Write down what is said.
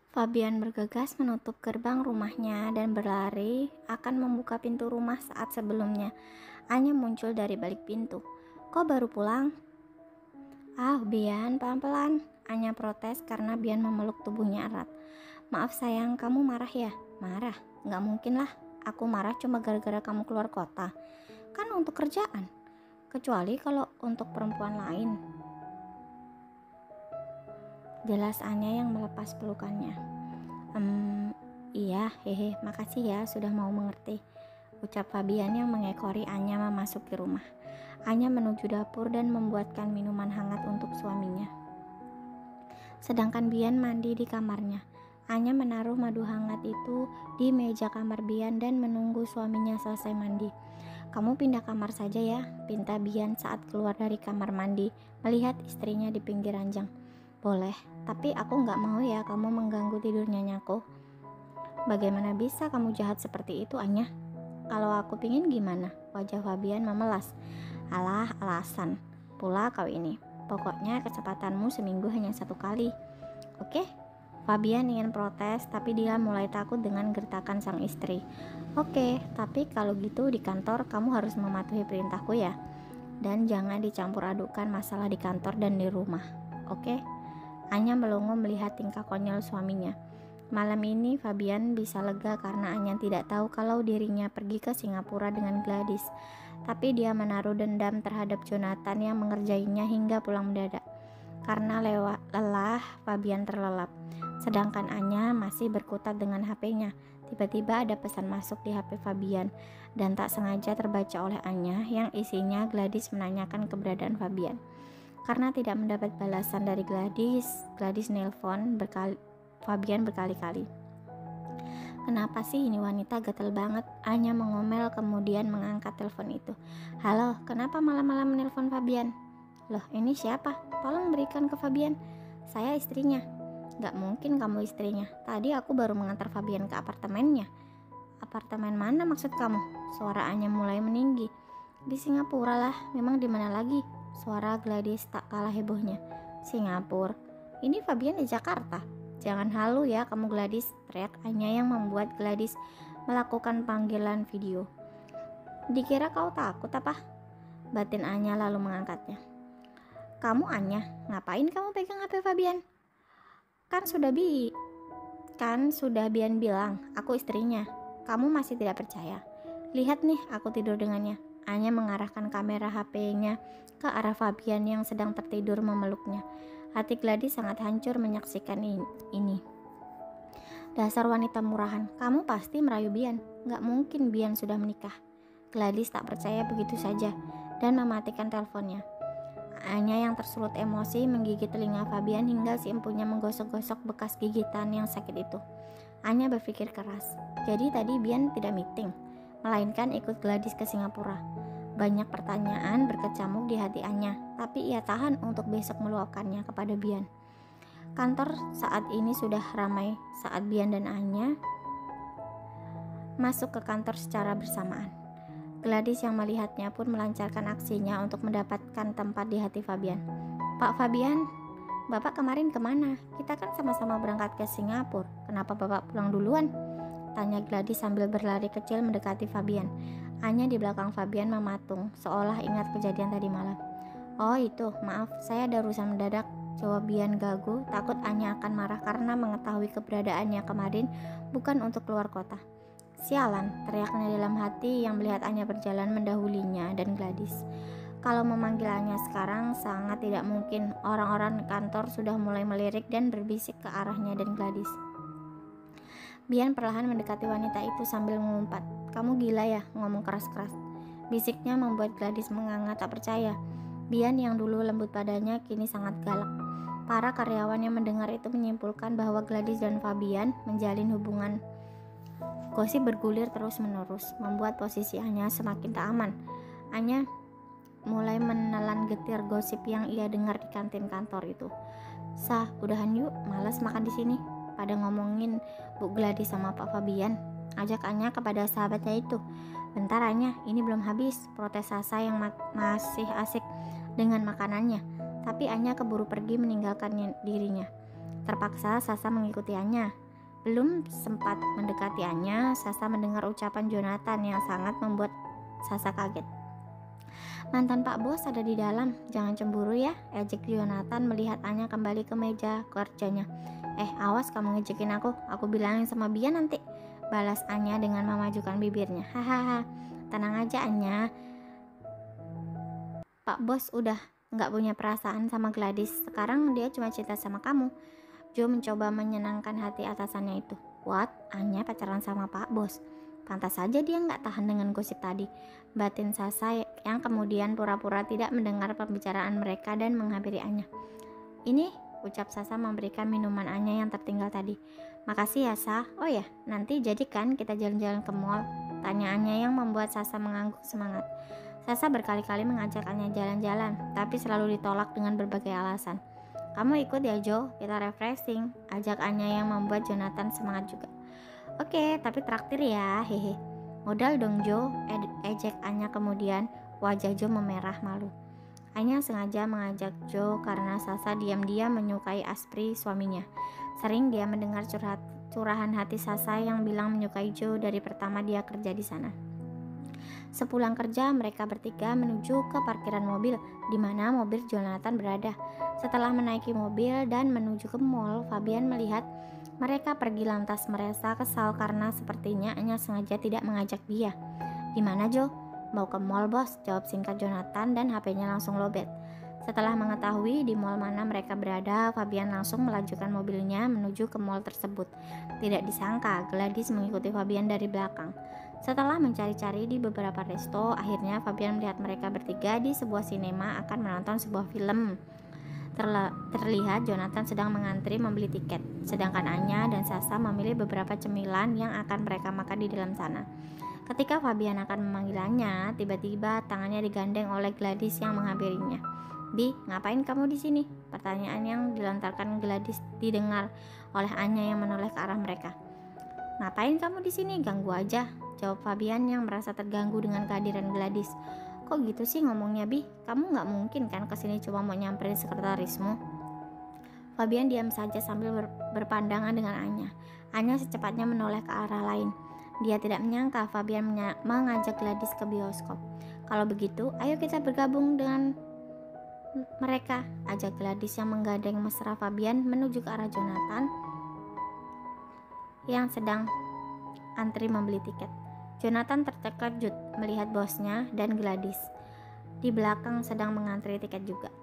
Fabian bergegas menutup gerbang rumahnya dan berlari akan membuka pintu rumah saat sebelumnya Anya muncul dari balik pintu. "Kok baru pulang?" "Ah, Bian, pelan-pelan." Anya protes karena Bian memeluk tubuhnya erat. "Maaf sayang, kamu marah ya?" "Marah? Nggak mungkin lah. Aku marah cuma gara-gara kamu keluar kota. Kan untuk kerjaan. Kecuali kalau untuk perempuan lain." Jelas Anya yang melepas pelukannya. Iya, hehe, makasih ya sudah mau mengerti," ucap Fabian yang mengekori Anya memasuki rumah. Anya menuju dapur dan membuatkan minuman hangat untuk suaminya. Sedangkan Bian mandi di kamarnya. Anya menaruh madu hangat itu di meja kamar Bian dan menunggu suaminya selesai mandi. "Kamu pindah kamar saja ya," pinta Bian saat keluar dari kamar mandi, melihat istrinya di pinggir ranjang. "Boleh, tapi aku nggak mau ya kamu mengganggu tidur nyanyaku." "Bagaimana bisa kamu jahat seperti itu, Anya? Kalau aku pingin gimana?" Wajah Fabian memelas. "Alah, alasan pula kau ini. Pokoknya kecepatanmu seminggu hanya 1 kali. Oke?" Fabian ingin protes, tapi dia mulai takut dengan gertakan sang istri. "Oke, tapi kalau gitu di kantor kamu harus mematuhi perintahku ya. Dan jangan dicampur adukan masalah di kantor dan di rumah. Oke?" Anya melongo melihat tingkah konyol suaminya. Malam ini Fabian bisa lega karena Anya tidak tahu kalau dirinya pergi ke Singapura dengan Gladys. Tapi dia menaruh dendam terhadap Jonathan yang mengerjainya hingga pulang mendadak. Karena lelah, Fabian terlelap. Sedangkan Anya masih berkutat dengan HP-nya. Tiba-tiba ada pesan masuk di HP Fabian dan tak sengaja terbaca oleh Anya yang isinya Gladys menanyakan keberadaan Fabian. Karena tidak mendapat balasan dari Gladys nelpon Fabian berkali-kali. "Kenapa sih ini wanita gatel banget?" Anya mengomel kemudian mengangkat telepon itu. "Halo, kenapa malam-malam menelpon Fabian?" "Loh, ini siapa? Tolong berikan ke Fabian. Saya istrinya." "Gak mungkin kamu istrinya. Tadi aku baru mengantar Fabian ke apartemennya." "Apartemen mana maksud kamu?" Suara Anya mulai meninggi. "Di Singapura lah, memang di mana lagi?" Suara Gladys tak kalah hebohnya. "Singapura? Ini Fabian di Jakarta." "Jangan halu ya kamu Gladys," teriak Anya yang membuat Gladys melakukan panggilan video. "Dikira kau takut apa?" batin Anya lalu mengangkatnya. "Kamu Anya, ngapain kamu pegang HP Fabian? Kan sudah Bian bilang aku istrinya. Kamu masih tidak percaya? Lihat nih, aku tidur dengannya." Anya mengarahkan kamera HP-nya ke arah Fabian yang sedang tertidur memeluknya. Hati Gladys sangat hancur menyaksikan ini. "Dasar wanita murahan, kamu pasti merayu Bian. Gak mungkin Bian sudah menikah." Gladys tak percaya begitu saja dan mematikan teleponnya. Anya yang tersulut emosi menggigit telinga Fabian hingga si empunya menggosok-gosok bekas gigitan yang sakit itu. Anya berpikir keras. Jadi tadi Bian tidak meeting, melainkan ikut Gladys ke Singapura. Banyak pertanyaan berkecamuk di hati Anya, tapi ia tahan untuk besok meluapkannya kepada Bian. Kantor saat ini sudah ramai saat Bian dan Anya masuk ke kantor secara bersamaan. Gladys yang melihatnya pun melancarkan aksinya untuk mendapatkan tempat di hati Fabian. "Pak Fabian, Bapak kemarin kemana? Kita kan sama-sama berangkat ke Singapura. Kenapa Bapak pulang duluan?" tanya Gladys sambil berlari kecil mendekati Fabian. Anya di belakang Fabian mematung, seolah ingat kejadian tadi malam. "Oh itu, maaf, saya ada urusan mendadak," jawab Bian gagu, takut Anya akan marah karena mengetahui keberadaannya kemarin bukan untuk keluar kota. "Sialan," teriaknya dalam hati yang melihat Anya berjalan mendahulinya dan Gladys. Kalau memanggil Anya sekarang sangat tidak mungkin. Orang-orang kantor sudah mulai melirik dan berbisik ke arahnya dan Gladys. Bian perlahan mendekati wanita itu sambil mengumpat. "Kamu gila ya, ngomong keras-keras," bisiknya membuat Gladys menganga tak percaya. Bian yang dulu lembut padanya kini sangat galak. Para karyawan yang mendengar itu menyimpulkan bahwa Gladys dan Fabian menjalin hubungan. Gosip bergulir terus-menerus, membuat posisi Anya semakin tak aman. Anya mulai menelan getir gosip yang ia dengar di kantin kantor itu. "Sah, udahan yuk, malas makan di sini. Pada ngomongin Bu Gladys sama Pak Fabian," ajak Anya kepada sahabatnya itu. "Bentar Anya, ini belum habis," protes Sasa yang masih asik dengan makanannya. Tapi Anya keburu pergi meninggalkan dirinya. Terpaksa Sasa mengikuti Anya. Belum sempat mendekati Anya, Sasa mendengar ucapan Jonathan yang sangat membuat Sasa kaget. "Mantan Pak Bos ada di dalam, jangan cemburu ya," ejek Jonathan melihat Anya kembali ke meja kerjanya. Awas kamu ngejekin aku bilangin sama Bian nanti," balas Anya dengan memajukan bibirnya. "Hahaha, tenang aja Anya, Pak Bos udah nggak punya perasaan sama Gladys, sekarang dia cuma cinta sama kamu." Jo mencoba menyenangkan hati atasannya itu. "What? Anya pacaran sama Pak Bos? Pantas saja dia nggak tahan dengan gosip tadi," batin Sasa yang kemudian pura-pura tidak mendengar pembicaraan mereka dan menghampiri Anya. "Ini," ucap Sasa memberikan minuman Anya yang tertinggal tadi. "Makasih ya Sa. Oh ya, nanti jadikan kita jalan-jalan ke mall?" tanya Anya yang membuat Sasa mengangguk semangat. Sasa berkali-kali mengajak Anya jalan-jalan, tapi selalu ditolak dengan berbagai alasan. "Kamu ikut ya Jo, kita refreshing," ajak Anya yang membuat Jonathan semangat juga. "Oke, tapi traktir ya, hehe." "Modal dong Jo," ejek Anya kemudian. Wajah Jo memerah malu. Anya sengaja mengajak Jo karena Sasa diam-diam menyukai Aspri suaminya. Sering dia mendengar curahan hati Sasa yang bilang menyukai Jo dari pertama dia kerja di sana. Sepulang kerja, mereka bertiga menuju ke parkiran mobil di mana mobil Jonathan berada. Setelah menaiki mobil dan menuju ke mall, Fabian melihat mereka pergi lantas merasa kesal karena sepertinya Anya sengaja tidak mengajak dia. "Di mana Jo?" "Mau ke mall bos," jawab singkat Jonathan dan HP-nya langsung lowbat. Setelah mengetahui di mall mana mereka berada, Fabian langsung melajukan mobilnya menuju ke mall tersebut. Tidak disangka, Gladys mengikuti Fabian dari belakang. Setelah mencari-cari di beberapa resto, akhirnya Fabian melihat mereka bertiga di sebuah sinema akan menonton sebuah film. Terlihat Jonathan sedang mengantri membeli tiket, sedangkan Anya dan Sasa memilih beberapa cemilan yang akan mereka makan di dalam sana. Ketika Fabian akan memanggilnya, tiba-tiba tangannya digandeng oleh Gladys yang menghampirinya. "Bi, ngapain kamu di sini?" Pertanyaan yang dilontarkan Gladys didengar oleh Anya yang menoleh ke arah mereka. "Ngapain kamu di sini? Ganggu aja," jawab Fabian yang merasa terganggu dengan kehadiran Gladys. "Kok gitu sih ngomongnya Bi? Kamu nggak mungkin kan kesini cuma mau nyamperin sekretarismu?" Fabian diam saja sambil berpandangan dengan Anya. Anya secepatnya menoleh ke arah lain. Dia tidak menyangka Fabian mengajak Gladys ke bioskop. "Kalau begitu, ayo kita bergabung dengan mereka," ajak Gladys yang menggandeng mesra Fabian menuju ke arah Jonathan yang sedang antri membeli tiket. Jonathan terkejut melihat bosnya dan Gladys di belakang sedang mengantri tiket juga.